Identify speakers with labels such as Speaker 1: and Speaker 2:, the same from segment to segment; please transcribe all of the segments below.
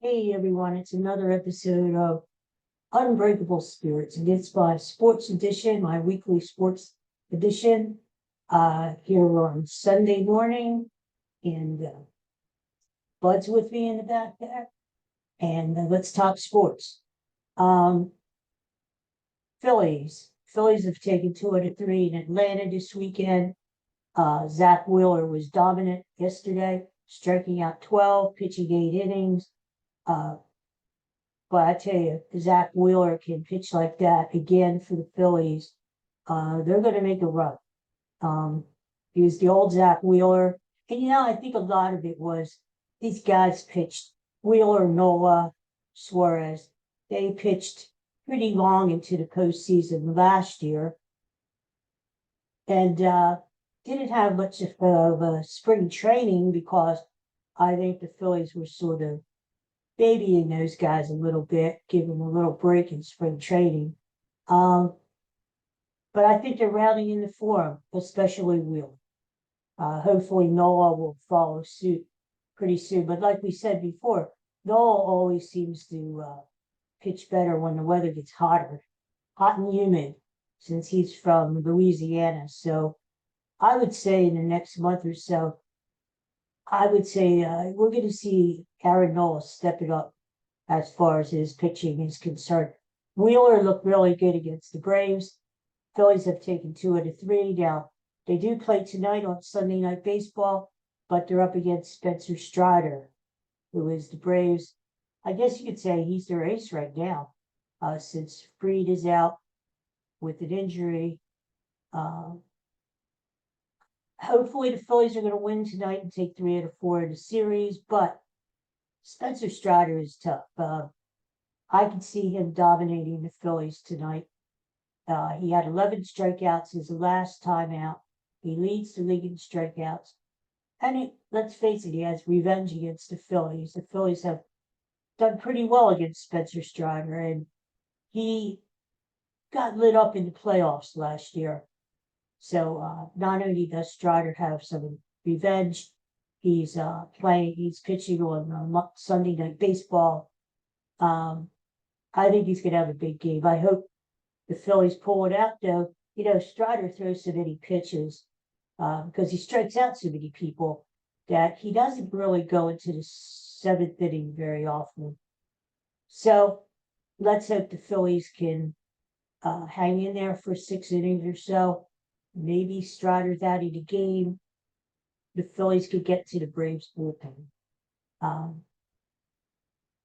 Speaker 1: Hey everyone, it's another episode of Unbreakable Spirits, and it's my sports edition, my weekly sports edition, here on Sunday morning. And Bud's with me in the back there, and let's talk sports. Um, Phillies have taken 2 out of 3 in Atlanta this weekend. Zach Wheeler was dominant yesterday, striking out 12, pitching 8 innings. Uh, But I tell you, Zach Wheeler can pitch like that again for the Phillies. They're going to make a run. Um, he was the old Zach Wheeler. And, I think a lot of it was these guys pitched Wheeler, Nola, Suarez. They pitched pretty long into the postseason last year and didn't have much of spring training because I think the Phillies were sort of babying those guys a little bit, giving them a little break in spring training. Um, but I think they're rounding into form, especially Wheeler. Hopefully Noah will follow suit pretty soon. But like we said before, Noah always seems to pitch better when the weather gets hot and humid, since he's from Louisiana. So I would say in the next month or so, I would say we're going to see Aaron Nola step it up as far as his pitching is concerned. Wheeler looked really good against the Braves. Phillies have taken 2 out of 3. Now, they do play tonight on Sunday Night Baseball, but they're up against Spencer Strider, who is the Braves. I guess you could say he's their ace right now, since Fried is out with an injury. Uh, Hopefully, the Phillies are going to win tonight and take 3 out of 4 in the series, but Spencer Strider is tough. I can see him dominating the Phillies tonight. He had 11 strikeouts his last time out. He leads the league in strikeouts. And let's face it, he has revenge against the Phillies. The Phillies have done pretty well against Spencer Strider, and he got lit up in the playoffs last year. So not only does Strider have some revenge, he's pitching on Sunday Night Baseball. I think he's going to have a big game. I hope the Phillies pull it out, though. Strider throws so many pitches because he strikes out so many people that he doesn't really go into the seventh inning very often. So let's hope the Phillies can hang in there for 6 innings or so. Maybe Strider's out of the game. The Phillies could get to the Braves bullpen.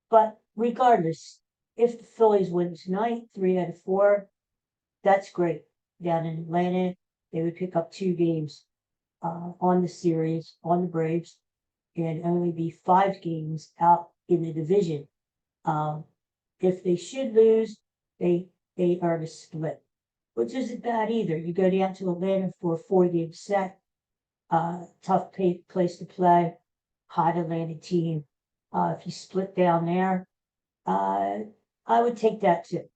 Speaker 1: But regardless, if the Phillies win tonight, 3 out of 4, that's great. Down in Atlanta, they would pick up 2 games on the series, on the Braves, and only be 5 games out in the division. If they should lose, they earn a split, which isn't bad either. You go down to Atlanta for a 4-game set, tough place to play, hot Atlanta team. If you split down there, I would take that too.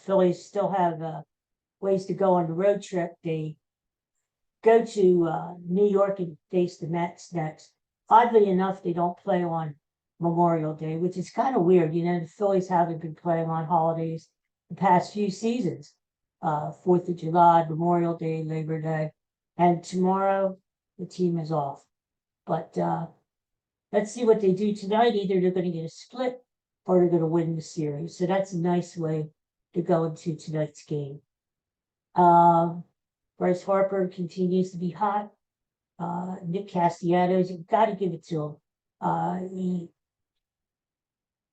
Speaker 1: Phillies still have ways to go on the road trip. They go to New York and face the Mets next. Oddly enough, they don't play on Memorial Day, which is kind of weird. The Phillies haven't been playing on holidays the past few seasons. 4th of July, Memorial Day, Labor Day, and tomorrow the team is off. But let's see what they do tonight. Either they're going to get a split or they're going to win the series. So that's a nice way to go into tonight's game. Bryce Harper continues to be hot. Nick Castellanos, you've got to give it to him. He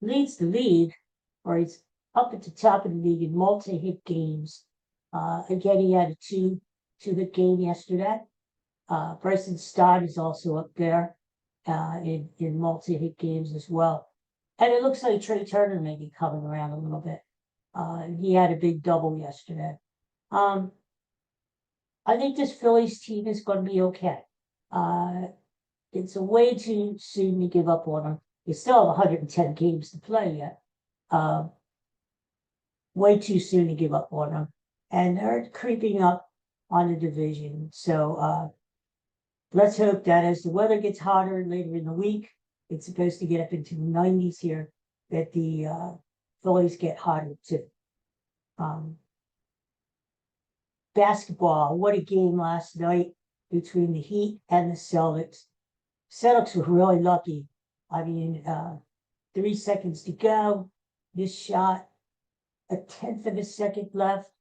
Speaker 1: leads the league, or he's up at the top of the league in multi-hit games. Again, he had a two-hit game yesterday. Bryson Stott is also up there in multi-hit games as well. And it looks like Trey Turner may be coming around a little bit. He had a big double yesterday. I think this Phillies team is going to be okay. It's a way too soon to give up on them. They still have 110 games to play yet. Way too soon to give up on them. And they're creeping up on the division. So let's hope that as the weather gets hotter later in the week, It's supposed to get up into the 90s here, that the Phillies get hotter too. Basketball, what a game last night between the Heat and the Celtics. Celtics were really lucky. I mean, 3 seconds to go. This shot, a tenth of a second left,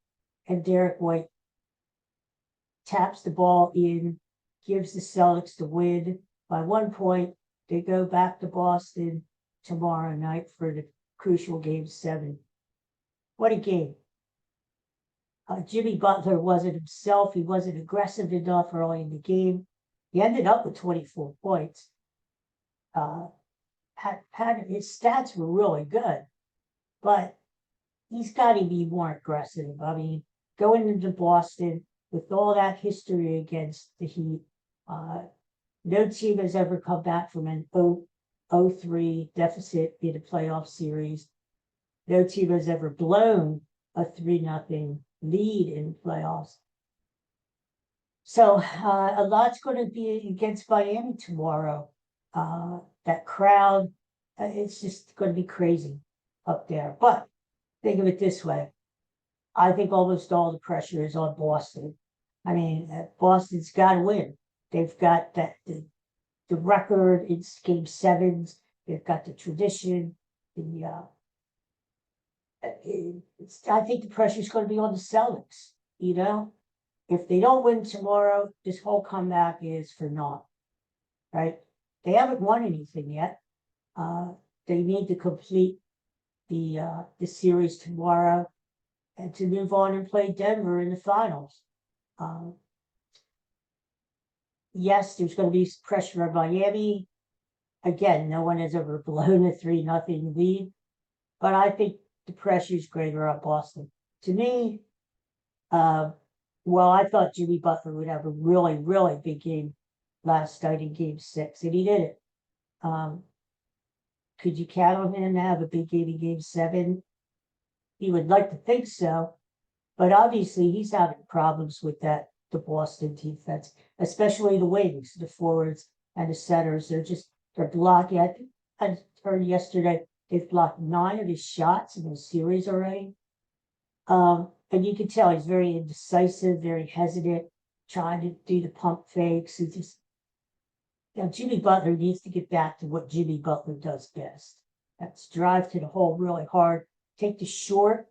Speaker 1: and Derek White taps the ball in, gives the Celtics the win by 1 point. They go back to Boston tomorrow night for the crucial Game 7. What a game. Jimmy Butler wasn't himself. He wasn't aggressive enough early in the game. He ended up with 24 points. His stats were really good, but he's got to be more aggressive. I mean, going into Boston with all that history against the Heat, no team has ever come back from an 0-3 deficit in a playoff series. No team has ever blown a 3-0 lead in playoffs. So a lot's going to be against Miami tomorrow. That crowd, it's just going to be crazy up there. But think of it this way. I think almost all the pressure is on Boston. I mean, Boston's got to win. They've got the record in Game 7s. They've got the tradition. I think the pressure is going to be on the Celtics. You know, if they don't win tomorrow, this whole comeback is for naught. Right? They haven't won anything yet. They need to complete the series tomorrow and to move on and play Denver in the finals. Yes, there's going to be pressure on Miami. Again, no one has ever blown a 3-0 lead, but I think the pressure is greater on Boston. To me, I thought Jimmy Butler would have a really, really big game last night in Game 6, and he did it. Could you count on him to have a big game in Game 7? He would like to think so, but obviously he's having problems with the Boston defense, especially the wings, the forwards and the centers. They're blocking. I heard yesterday they've blocked 9 of his shots in the series already. And you can tell he's very indecisive, very hesitant, trying to do the pump fakes. Jimmy Butler needs to get back to what Jimmy Butler does best. That's drive to the hole really hard, take the short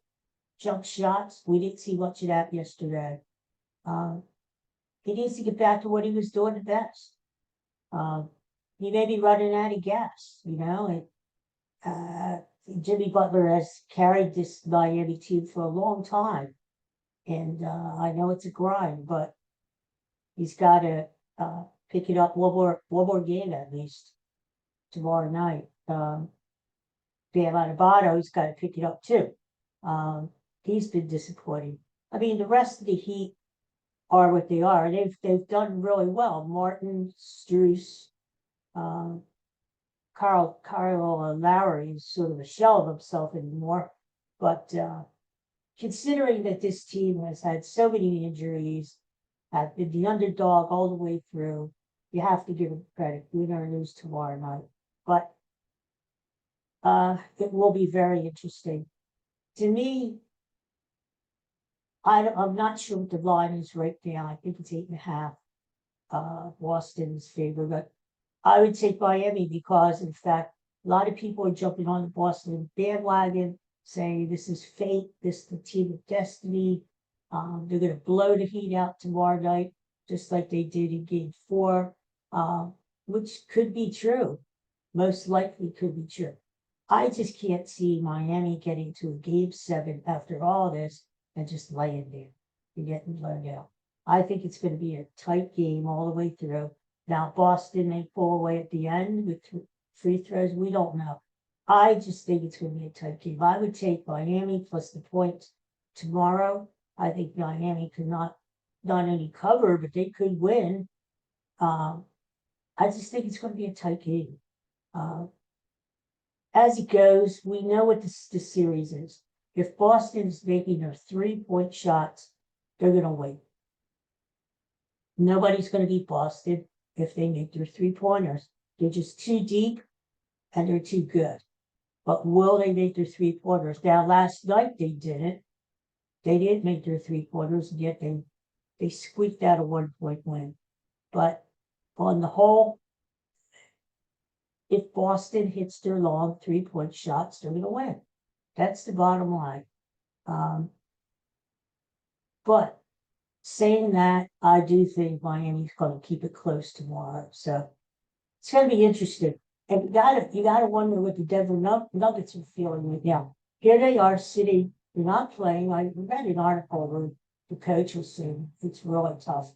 Speaker 1: jump shots. We didn't see much of that yesterday. He needs to get back to what he was doing the best. He may be running out of gas, Jimmy Butler has carried this Miami team for a long time. And I know it's a grind, but he's got to pick it up one more game at least tomorrow night. Bam Adebayo's got to pick it up too. He's been disappointing. I mean, the rest of the Heat are what they are. They've done really well. Martin, Strus, Kyle Lowry is sort of a shell of himself anymore. But considering that this team has had so many injuries, have been the underdog all the way through, you have to give them credit. Win or lose tomorrow night. But it will be very interesting. To me, I'm not sure what the line is right now. I think it's 8.5. Boston's favor, but I would take Miami because, in fact, a lot of people are jumping on the Boston bandwagon, saying this is fate, this is the team of destiny. They're going to blow the Heat out tomorrow night, just like they did in Game 4, which could be true. Most likely could be true. I just can't see Miami getting to a Game 7 after all this and just laying there and getting blown out. I think it's going to be a tight game all the way through. Now, Boston may pull away at the end with free throws. We don't know. I just think it's going to be a tight game. I would take Miami plus the points tomorrow. I think Miami could not only cover, but they could win. I just think it's going to be a tight game. As it goes, we know what the series is. If Boston's making their 3-point shots, they're going to win. Nobody's going to beat Boston if they make their 3-pointers. They're just too deep. and they're too good. But will they make their 3-pointers? Now, last night they didn't. They didn't make their 3-pointers, and yet they squeaked out a 1-point win. But on the whole, if Boston hits their long 3-point shots, they're going to win. That's the bottom line. But saying that, I do think Miami's going to keep it close tomorrow. So it's going to be interesting. And you gotta wonder what the Denver Nuggets are feeling right now. Here they are sitting, they're not playing. I read an article where the coach was saying it's really tough.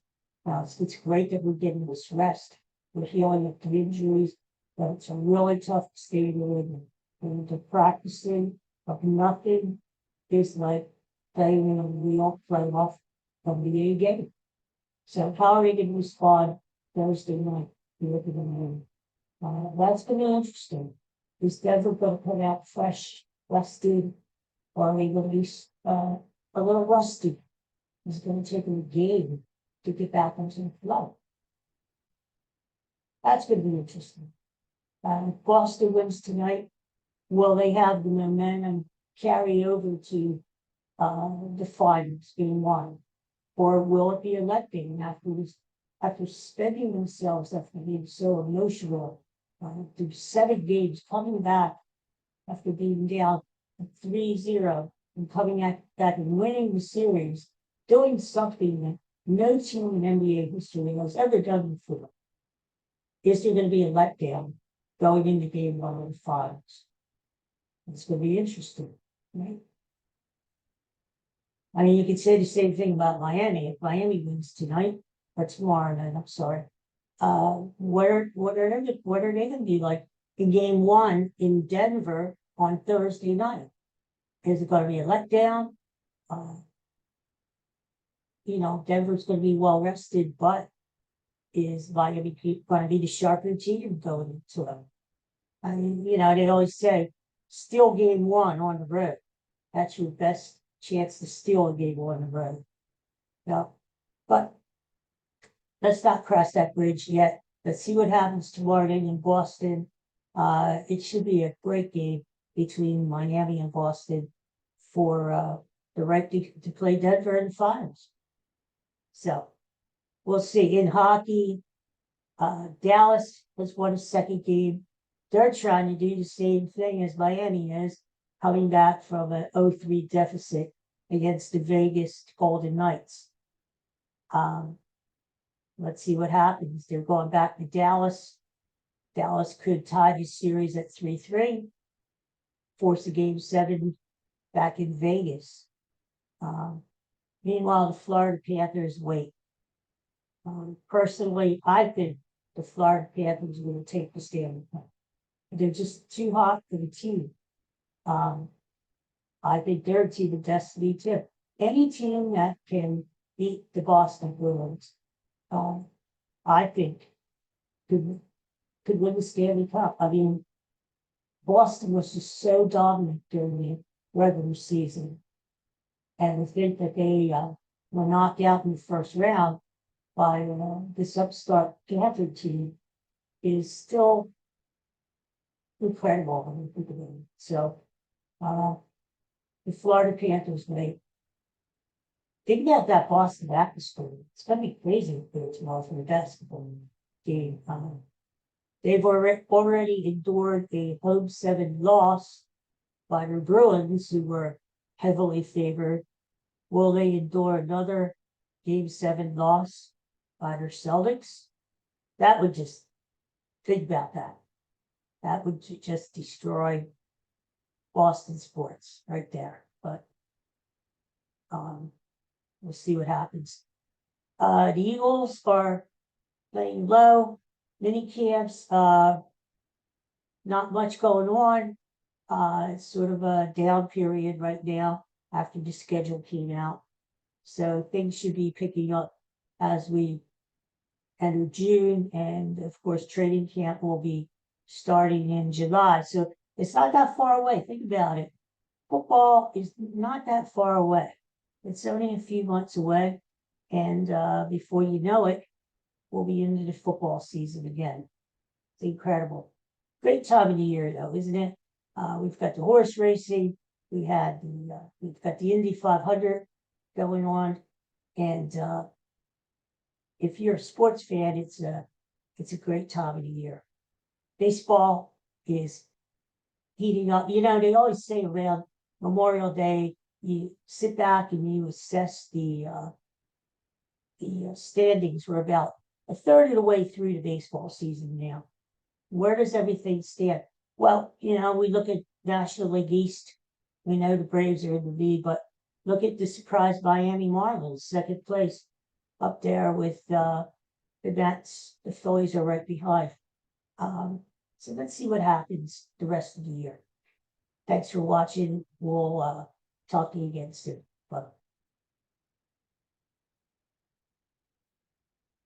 Speaker 1: It's great that we're getting this rest. We're healing up the injuries, but it's a really tough stadium. And the practicing of nothing is like playing in a real playoff NBA game. So how are they going to respond Thursday night? Look at them. That's going to be interesting. Is Denver going to come out fresh, rested, or are they going to be a little rusty? It's going to take a game to get back into the flow. That's going to be interesting. Boston wins tonight. Will they have the momentum carry over to the finals, game 1? Or will it be a letdown after spending themselves, after being so emotional, through 7 games, coming back after being down 3-0 and coming back and winning the series, doing something that no team in NBA history has ever done before? Is there going to be a letdown going into game 1 of the finals? It's going to be interesting, right? I mean, you could say the same thing about Miami. If Miami wins tonight or tomorrow night, I'm sorry. What are they going to be like in game 1 in Denver on Thursday night? Is it going to be a letdown? Denver's going to be well rested, but is Miami going to be the sharper team going into it? I mean, they always say, steal game 1 on the road. That's your best chance to steal a game on the road. But let's not cross that bridge yet. Let's see what happens tomorrow night in Boston. It should be a great game between Miami and Boston for the right to play Denver in the finals. So we'll see. In hockey, Dallas has won a second game. They're trying to do the same thing as Miami is, coming back from an 0-3 deficit against the Vegas Golden Knights. Let's see what happens. They're going back to Dallas. Dallas could tie the series at 3-3, force a game 7 back in Vegas. Meanwhile, the Florida Panthers wait. Personally, I think the Florida Panthers will take the Stanley Cup. They're just too hot for the team. I think they're a team of destiny too. Any team that can beat the Boston Bruins, I think could win the Stanley Cup. I mean, Boston was just so dominant during the regular season, and to think that they were knocked out in the first round by this upstart Panther team is still incredible when you think of it. So, the Florida Panthers may think about that Boston atmosphere. It's going to be crazy for tomorrow for the basketball game. They've already endured a home 7 loss by the Bruins, who were heavily favored. Will they endure another game 7 loss by their Celtics? That would just, think about that. That would just destroy Boston sports right there. But we'll see what happens. The Eagles are laying low. Mini camps, not much going on. It's sort of a down period right now after the schedule came out. So things should be picking up as we enter June. And of course, training camp will be starting in July. So it's not that far away. Think about it. Football is not that far away. It's only a few months away. And before you know it, we'll be into the football season again. It's incredible. Great time of the year, though, isn't it? We've got the horse racing. We've got the Indy 500 going on, and if you're a sports fan, it's a great time of the year. Baseball is heating up. You know, they always say around Memorial Day, you sit back and you assess the standings. We're about a third of the way through the baseball season now. Where does everything stand? Well, you know, we look at National League East. We know the Braves are in the lead, but look at the surprise Miami Marlins, second place, up there with the Mets. The Phillies are right behind. So let's see what happens the rest of the year. Thanks for watching. We'll talk to you again soon. Bye.